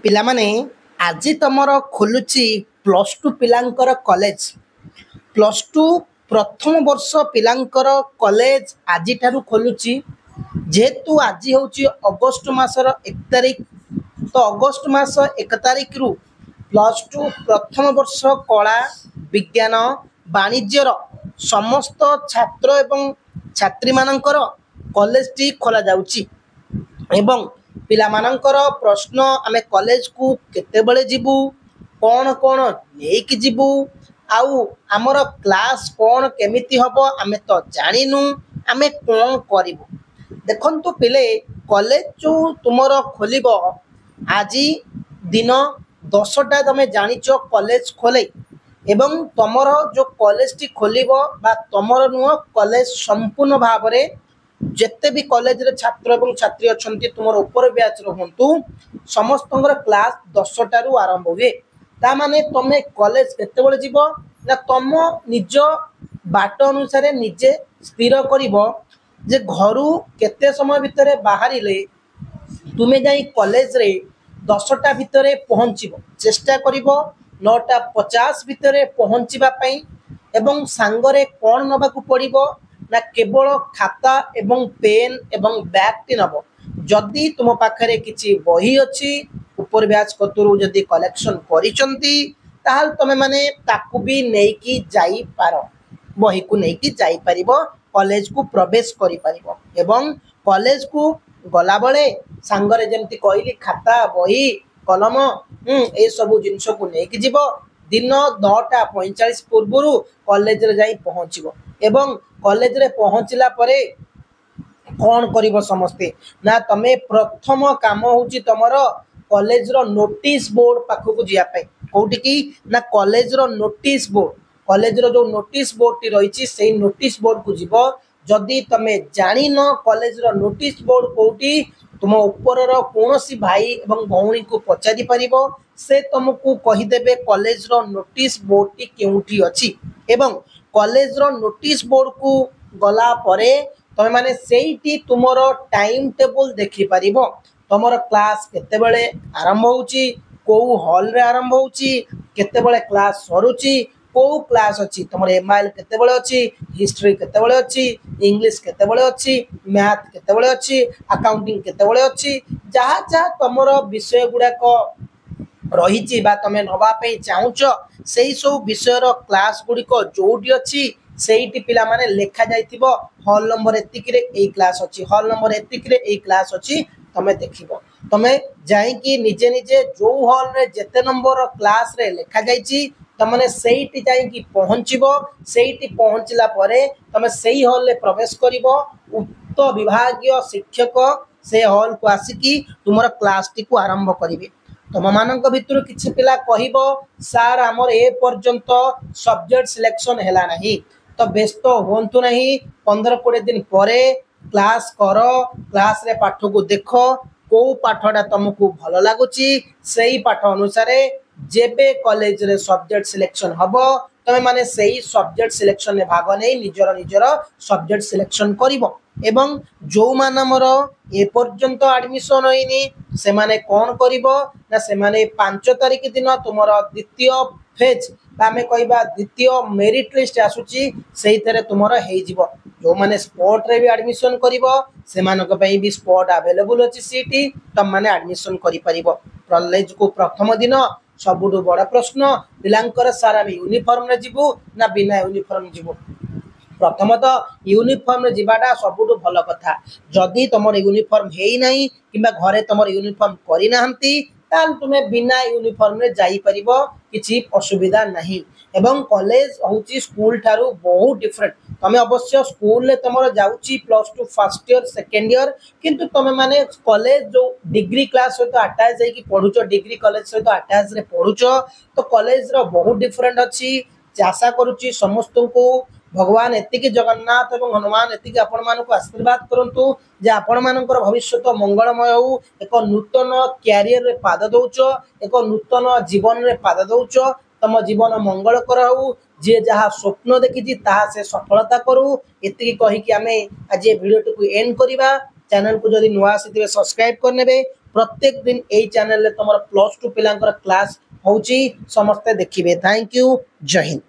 ପିଲାମାନେ ଆଜି ତମର ଖୋଲୁଛି ପ୍ଲସ୍ ଟୁ ପିଲାଙ୍କର କଲେଜ। ପ୍ଲସ୍ ଟୁ ପ୍ରଥମ ବର୍ଷ ପିଲାଙ୍କର କଲେଜ ଆଜିଠାରୁ ଖୋଲୁଛି। ଯେହେତୁ ଆଜି ହେଉଛି ଅଗଷ୍ଟ ମାସର 1 ତାରିଖ, ତ ଅଗଷ୍ଟ ମାସ 1 ତାରିଖରୁ ପ୍ଲସ୍ ଟୁ ପ୍ରଥମ ବର୍ଷ କଳା, ବିଜ୍ଞାନ, ବାଣିଜ୍ୟର ସମସ୍ତ ଛାତ୍ର ଏବଂ ଛାତ୍ରୀମାନଙ୍କର କଲେଜଟି ଖୋଲାଯାଉଛି। ଏବଂ ପିଲାମାନଙ୍କର ପ୍ରଶ୍ନ, ଆମେ କଲେଜକୁ କେତେବେଳେ ଯିବୁ, କ'ଣ କ'ଣ ନେଇକି ଯିବୁ, ଆଉ ଆମର କ୍ଲାସ୍ କ'ଣ କେମିତି ହେବ ଆମେ ତ ଜାଣିନୁ, ଆମେ କ'ଣ କରିବୁ। ଦେଖନ୍ତୁ ପିଲେ, କଲେଜ ଯେଉଁ ତୁମର ଖୋଲିବ ଆଜି ଦିନ 10ଟା, ତୁମେ ଜାଣିଛ କଲେଜ ଖୋଲେ। ଏବଂ ତମର ଯେଉଁ କଲେଜଟି ଖୋଲିବ ବା ତମର ନୁହଁ, କଲେଜ ସମ୍ପୂର୍ଣ୍ଣ ଭାବରେ ଯେତେ ବି କଲେଜରେ ଛାତ୍ର ଏବଂ ଛାତ୍ରୀ ଅଛନ୍ତି, ତୁମର ଉପର ବ୍ୟାଚର ହୁଅନ୍ତୁ, ସମସ୍ତଙ୍କର କ୍ଲାସ୍ 10ଟାରୁ ଆରମ୍ଭ ହୁଏ। ତା ମାନେ ତମେ କଲେଜ କେତେବେଳେ ଯିବ ନା, ତମ ନିଜ ବାଟ ଅନୁସାରେ ନିଜେ ସ୍ଥିର କରିବ ଯେ ଘରୁ କେତେ ସମୟ ଭିତରେ ବାହାରିଲେ ତୁମେ ଯାଇ କଲେଜରେ 10ଟା ଭିତରେ ପହଞ୍ଚିବ। ଚେଷ୍ଟା କରିବ 9ଟା 50 ଭିତରେ ପହଞ୍ଚିବା ପାଇଁ। ଏବଂ ସାଙ୍ଗରେ କ'ଣ ନେବାକୁ ପଡ଼ିବ ନା, କେବଳ ଖାତା ଏବଂ ପେନ୍ ଏବଂ ବ୍ୟାଗ୍ଟି ନେବ। ଯଦି ତୁମ ପାଖରେ କିଛି ବହି ଅଛି, ଉପର ବ୍ୟାଚ୍ କତରୁ ଯଦି କଲେକ୍ସନ୍ କରିଛନ୍ତି, ତାହେଲେ ତୁମେ ମାନେ ତାକୁ ବି ନେଇକି ଯାଇପାର। ବହିକୁ ନେଇକି ଯାଇପାରିବ, କଲେଜକୁ ପ୍ରବେଶ କରିପାରିବ। ଏବଂ କଲେଜକୁ ଗଲାବେଳେ ସାଙ୍ଗରେ ଯେମିତି କହିଲି ଖାତା, ବହି, କଲମ ଏସବୁ ଜିନିଷକୁ ନେଇକି ଯିବ। ଦିନ 9ଟା 45 ପୂର୍ବରୁ କଲେଜରେ ଯାଇ ପହଞ୍ଚିବ। ଏବଂ କଲେଜରେ ପହଞ୍ଚିଲା ପରେ କ'ଣ କରିବ ସମସ୍ତେ ନା, ତମେ ପ୍ରଥମ କାମ ହେଉଛି ତମର କଲେଜର ନୋଟିସ୍ ବୋର୍ଡ଼ ପାଖକୁ ଯିବା ପାଇଁ। କେଉଁଠିକି ନା, କଲେଜର ନୋଟିସ୍ ବୋର୍ଡ଼। କଲେଜର ଯେଉଁ ନୋଟିସ୍ ବୋର୍ଡ଼ଟି ରହିଛି ସେଇ ନୋଟିସ୍ ବୋର୍ଡ଼କୁ ଯିବ। ଯଦି ତମେ ଜାଣିନ କଲେଜର ନୋଟିସ୍ ବୋର୍ଡ଼ କେଉଁଠି, ତୁମ ଉପରର କୌଣସି ଭାଇ ଏବଂ ଭଉଣୀକୁ ପଚାରି ପାରିବ। ସେ ତୁମକୁ କହିଦେବେ କଲେଜର ନୋଟିସ୍ ବୋର୍ଡ଼ଟି କେଉଁଠି ଅଛି। ଏବଂ କଲେଜର ନୋଟିସ୍ ବୋର୍ଡ଼କୁ ଗଲା ପରେ ତୁମେମାନେ ସେଇଠି ତୁମର ଟାଇମ୍ ଟେବୁଲ୍ ଦେଖିପାରିବ। ତୁମର କ୍ଲାସ୍ କେତେବେଳେ ଆରମ୍ଭ ହେଉଛି, କେଉଁ ହଲ୍ରେ ଆରମ୍ଭ ହେଉଛି, କେତେବେଳେ କ୍ଲାସ୍ ସରୁଛି, କେଉଁ କ୍ଲାସ୍ ଅଛି, ତୁମର MIL କେତେବେଳେ ଅଛି, ହିଷ୍ଟ୍ରି କେତେବେଳେ ଅଛି, ଇଂଲିଶ କେତେବେଳେ ଅଛି, ମ୍ୟାଥ୍ କେତେବେଳେ ଅଛି, ଆକାଉଣ୍ଟିଂ କେତେବେଳେ ଅଛି, ଯାହା ଯାହା ତୁମର ବିଷୟ ଗୁଡ଼ାକ ରହିଛି ବା ତୁମେ ନେବା ପାଇଁ ଚାହୁଁଛ, ସେଇ ସବୁ ବିଷୟର କ୍ଲାସ୍ ଗୁଡ଼ିକ ଯେଉଁଠି ଅଛି ସେଇଠି ପିଲାମାନେ ଲେଖାଯାଇଥିବ। ହଲ୍ ନମ୍ବର ଏତିକିରେ ଏଇ କ୍ଲାସ୍ ଅଛି, ହଲ୍ ନମ୍ବର ଏତିକିରେ ଏଇ କ୍ଲାସ୍ ଅଛି, ତୁମେ ଦେଖିବ। ତୁମେ ଯାଇକି ନିଜେ ନିଜେ ଯେଉଁ ହଲ୍ରେ ଯେତେ ନମ୍ବର କ୍ଲାସ୍ରେ ଲେଖାଯାଇଛି ତୁମେ ସେଇଠି ଯାଇକି ପହଞ୍ଚିବ। ସେଇଠି ପହଞ୍ଚିଲା ପରେ ତୁମେ ସେଇ ହଲ୍ରେ ପ୍ରବେଶ କରିବ। ଉକ୍ତ ବିଭାଗୀୟ ଶିକ୍ଷକ ସେ ହଲ୍କୁ ଆସିକି ତୁମର କ୍ଲାସ୍ଟିକୁ ଆରମ୍ଭ କରିବେ। ତୁମମାନଙ୍କ ଭିତରୁ କିଛି ପିଲା କହିବ, ସାର୍ ଆମର ଏ ପର୍ଯ୍ୟନ୍ତ ସବଜେକ୍ଟ ସିଲେକ୍ସନ୍ ହେଲା ନାହିଁ। ତ ବ୍ୟସ୍ତ ହୁଅନ୍ତୁ ନାହିଁ, 15-20 ଦିନ ପରେ କ୍ଲାସ୍ କର। କ୍ଲାସ୍ରେ ପାଠକୁ ଦେଖ, କେଉଁ ପାଠଟା ତୁମକୁ ଭଲ ଲାଗୁଛି ସେଇ ପାଠ ଅନୁସାରେ ଯେବେ କଲେଜରେ ସବଜେକ୍ଟ ସିଲେକ୍ସନ୍ ହେବ, ତୁମେମାନେ ସେଇ ସବଜେକ୍ଟ ସିଲେକ୍ସନ୍ରେ ଭାଗ ନେଇ ନିଜର ସବଜେକ୍ଟ ସିଲେକ୍ସନ୍ କରିବ। ଏବଂ ଯେଉଁମାନଙ୍କର ଏପର୍ଯ୍ୟନ୍ତ ଆଡ଼ମିସନ୍ ହୋଇନି ସେମାନେ କ'ଣ କରିବ ନା, ସେମାନେ 5 ତାରିଖ ଦିନ ତୁମର ଦ୍ୱିତୀୟ ଫେଜ୍ ବା ଆମେ କହିବା ଦ୍ୱିତୀୟ ମେରିଟ୍ ଲିଷ୍ଟ ଆସୁଛି, ସେଇଥିରେ ତୁମର ହେଇଯିବ। ଯେଉଁମାନେ ସ୍ପଟ୍ରେ ବି ଆଡ଼ମିସନ୍ କରିବ ସେମାନଙ୍କ ପାଇଁ ବି ସ୍ପଟ୍ ଆଭେଲେବୁଲ୍ ଅଛି ସିଟ୍, ତୁମମାନେ ଆଡ଼ମିସନ୍ କରିପାରିବ। କଲେଜକୁ ପ୍ରଥମ ଦିନ ସବୁଠୁ ବଡ଼ ପ୍ରଶ୍ନ ପିଲାଙ୍କର, ସାର୍ ଆମେ ୟୁନିଫର୍ମରେ ଯିବୁ ନା ବିନା ୟୁନିଫର୍ମ ଯିବୁ। ପ୍ରଥମତଃ ୟୁନିଫର୍ମରେ ଯିବାଟା ସବୁଠୁ ଭଲ କଥା। ଯଦି ତୁମର ୟୁନିଫର୍ମ ହେଇନାହିଁ କିମ୍ବା ଘରେ ତୁମର ୟୁନିଫର୍ମ କରିନାହାନ୍ତି, ତାହେଲେ ତୁମେ ବିନା ୟୁନିଫର୍ମରେ ଯାଇପାରିବ, କିଛି ଅସୁବିଧା ନାହିଁ। ଏବଂ କଲେଜ ହେଉଛି ସ୍କୁଲ ଠାରୁ ବହୁତ ଡିଫରେଣ୍ଟ। ତୁମେ ଅବଶ୍ୟ ସ୍କୁଲରେ ତୁମର ଯାଉଛି plus two first year second year, କିନ୍ତୁ ତୁମେମାନେ କଲେଜ ଯେଉଁ ଡିଗ୍ରୀ କ୍ଲାସ୍ ସହିତ ଆଟାଚ୍ ହେଇକି ପଢ଼ୁଛ, ଡିଗ୍ରୀ କଲେଜ ସହିତ ଆଟାଚ୍ରେ ପଢ଼ୁଛ, ତ କଲେଜର ବହୁତ ଡିଫରେଣ୍ଟ ଅଛି। ଆଶା କରୁଛି ସମସ୍ତଙ୍କୁ ଭଗବାନ ଏତିକି, ଜଗନ୍ନାଥ ଏବଂ ହନୁମାନ ଏତିକି ଆପଣମାନଙ୍କୁ ଆଶୀର୍ବାଦ କରନ୍ତୁ ଯେ ଆପଣମାନଙ୍କର ଭବିଷ୍ୟତ ମଙ୍ଗଳମୟ ହେଉ। ଏକ ନୂତନ କ୍ୟାରିୟରରେ ପାଦ ଦେଉଛ, ଏକ ନୂତନ ଜୀବନରେ ପାଦ ଦେଉଛ, ତମ ଜୀବନ ମଙ୍ଗଳକର ହେଉ। ଯିଏ ଯାହା ସ୍ୱପ୍ନ ଦେଖିଛି ତାହା ସେ ସଫଳତା କରୁ। ଏତିକି କହିକି ଆମେ ଆଜି ଏ ଭିଡ଼ିଓଟିକୁ ଏଣ୍ଡ କରିବା। ଚ୍ୟାନେଲକୁ ଯଦି ନୂଆ ଆସିଥିବେ ସବସ୍କ୍ରାଇବ୍ କରିନେବେ। प्रत्येक दिन यही चैनल तुम प्लस टू पिलांकर क्लास होची समस्ते देखिए। Thank you. जय हिंद।